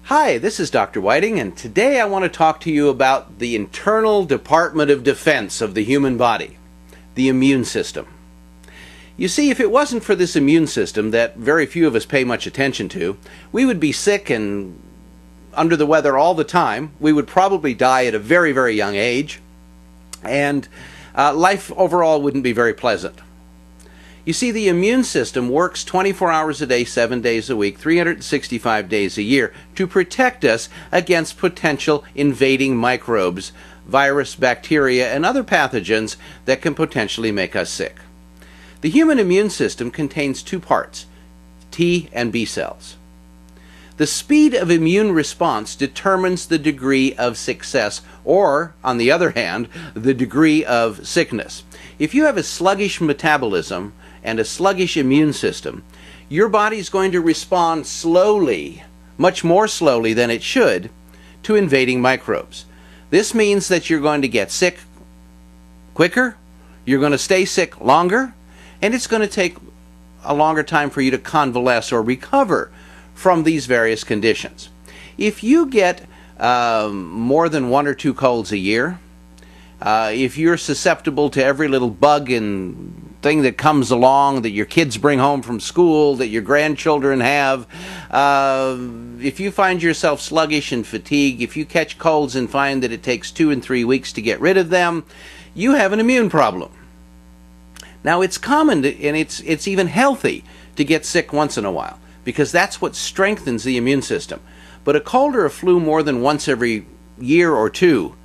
Hi, this is Dr. Whiting, and today I want to talk to you about the internal Department of Defense of the human body, the immune system. You see, if it wasn't for this immune system that very few of us pay much attention to, we would be sick and under the weather all the time. We would probably die at a very, very young age, and life overall wouldn't be very pleasant. You see, the immune system works 24 hours a day, 7 days a week, 365 days a year to protect us against potential invading microbes, virus, bacteria, and other pathogens that can potentially make us sick. The human immune system contains two parts, T and B cells. The speed of immune response determines the degree of success, or, on the other hand, the degree of sickness. If you have a sluggish metabolism and a sluggish immune system, your body's going to respond slowly, much more slowly than it should, to invading microbes. This means that you're going to get sick quicker, you're going to stay sick longer, and it's going to take a longer time for you to convalesce or recover from these various conditions. If you get more than 1 or 2 colds a year, if you're susceptible to every little bug and thing that comes along that your kids bring home from school, that your grandchildren have, if you find yourself sluggish and fatigued, if you catch colds and find that it takes 2 and 3 weeks to get rid of them, you have an immune problem. Now, it's common and it's even healthy to get sick once in a while, because that's what strengthens the immune system. But a cold or a flu more than once every year or two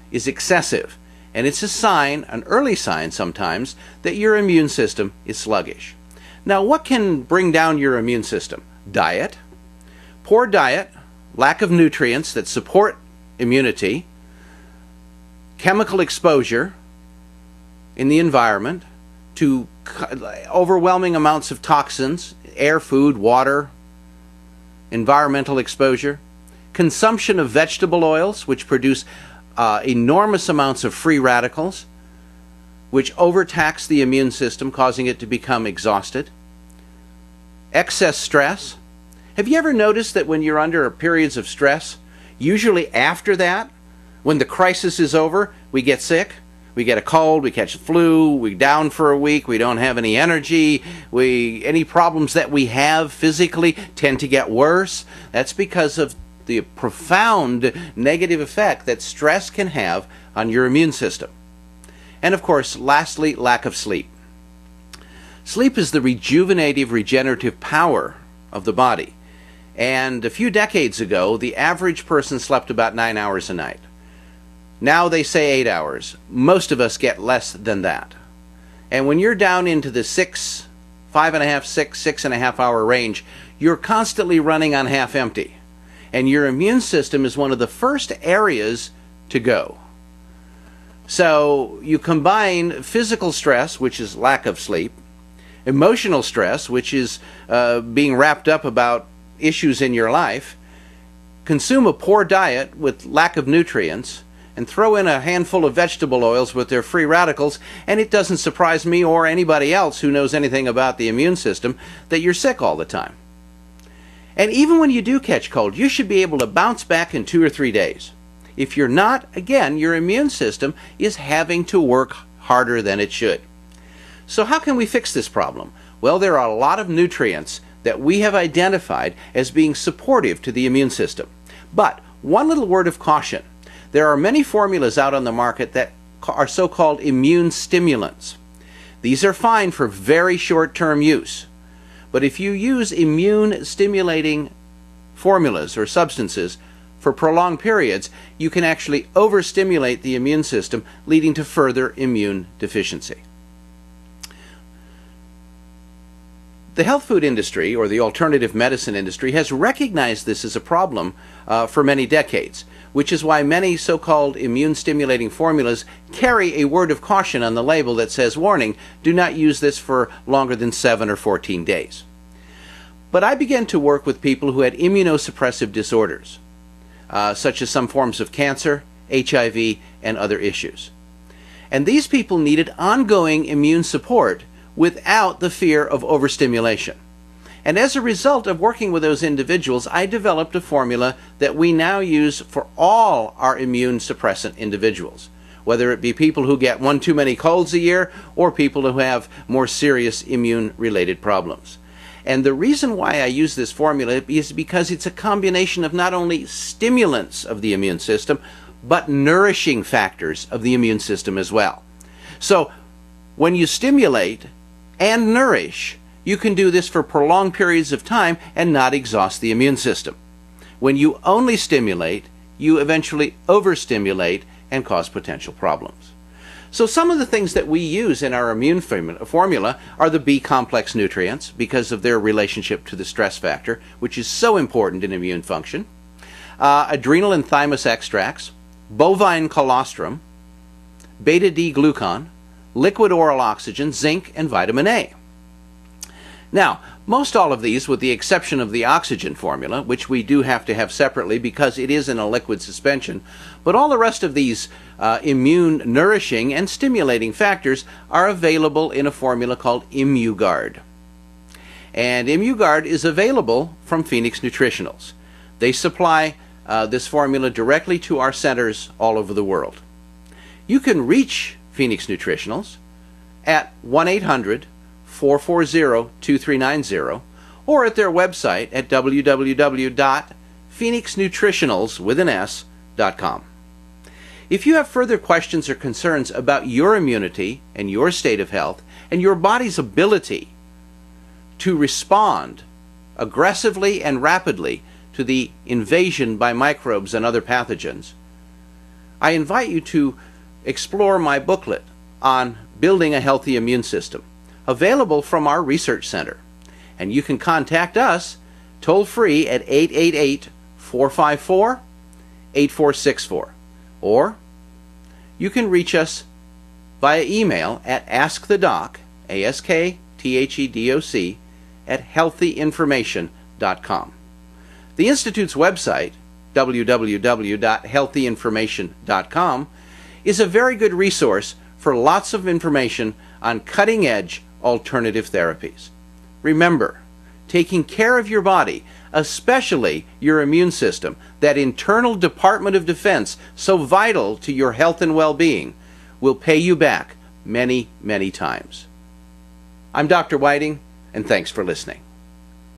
is excessive, and it's a sign, an early sign sometimes, that your immune system is sluggish. Now, what can bring down your immune system? Diet, poor diet, lack of nutrients that support immunity, chemical exposure in the environment to overwhelming amounts of toxins, air, food, water, environmental exposure, consumption of vegetable oils, which produce enormous amounts of free radicals, which overtax the immune system, causing it to become exhausted, excess stress. Have you ever noticed that when you're under periods of stress, usually after that, when the crisis is over, we get sick? We get a cold, we catch the flu, we're down for a week, we don't have any energy, any problems that we have physically tend to get worse. That's because of the profound negative effect that stress can have on your immune system. And of course, lastly, lack of sleep. Sleep is the rejuvenative, regenerative power of the body. And a few decades ago, the average person slept about 9 hours a night. Now they say 8 hours. Most of us get less than that. And when you're down into the 6.5 hour range, you're constantly running on half empty. And your immune system is one of the first areas to go. So you combine physical stress, which is lack of sleep, emotional stress, which is being wrapped up about issues in your life, consume a poor diet with lack of nutrients, and throw in a handful of vegetable oils with their free radicals, and it doesn't surprise me or anybody else who knows anything about the immune system that you're sick all the time. And even when you do catch cold, you should be able to bounce back in 2 or 3 days. If you're not, again, your immune system is having to work harder than it should. So how can we fix this problem? Well, there are a lot of nutrients that we have identified as being supportive to the immune system. But one little word of caution. There are many formulas out on the market that are so-called immune stimulants. These are fine for very short-term use. But if you use immune-stimulating formulas or substances for prolonged periods, you can actually overstimulate the immune system, leading to further immune deficiency. The health food industry, or the alternative medicine industry, has recognized this as a problem for many decades, which is why many so-called immune-stimulating formulas carry a word of caution on the label that says, warning, do not use this for longer than 7 or 14 days. But I began to work with people who had immunosuppressive disorders, such as some forms of cancer, HIV, and other issues. And these people needed ongoing immune support without the fear of overstimulation. And as a result of working with those individuals, I developed a formula that we now use for all our immune suppressant individuals, whether it be people who get one too many colds a year or people who have more serious immune-related problems. And the reason why I use this formula is because it's a combination of not only stimulants of the immune system, but nourishing factors of the immune system as well. So when you stimulate and nourish, you can do this for prolonged periods of time and not exhaust the immune system. When you only stimulate, you eventually overstimulate and cause potential problems. So some of the things that we use in our immune formula are the B complex nutrients because of their relationship to the stress factor, which is so important in immune function, adrenal and thymus extracts, bovine colostrum, beta-D-glucan, liquid oral oxygen, zinc, and vitamin A. Now, most all of these, with the exception of the oxygen formula, which we do have to have separately because it is in a liquid suspension, but all the rest of these immune nourishing and stimulating factors are available in a formula called ImmuGuard. And ImmuGuard is available from Phoenix Nutritionals. They supply this formula directly to our centers all over the world. You can reach Phoenix Nutritionals at 1-800-440-2390 or at their website at www.phoenixnutritionals.com. If you have further questions or concerns about your immunity and your state of health and your body's ability to respond aggressively and rapidly to the invasion by microbes and other pathogens, I invite you to explore my booklet on building a healthy immune system, available from our research center. And you can contact us toll-free at 888-454-8464. Or you can reach us via email at askthedoc, ASKTHEDOC, at healthyinformation.com. The Institute's website, www.healthyinformation.com, is a very good resource for lots of information on cutting-edge alternative therapies. Remember, taking care of your body, especially your immune system, that internal Department of Defense so vital to your health and well-being, will pay you back many, many times. I'm Dr. Whiting, and thanks for listening.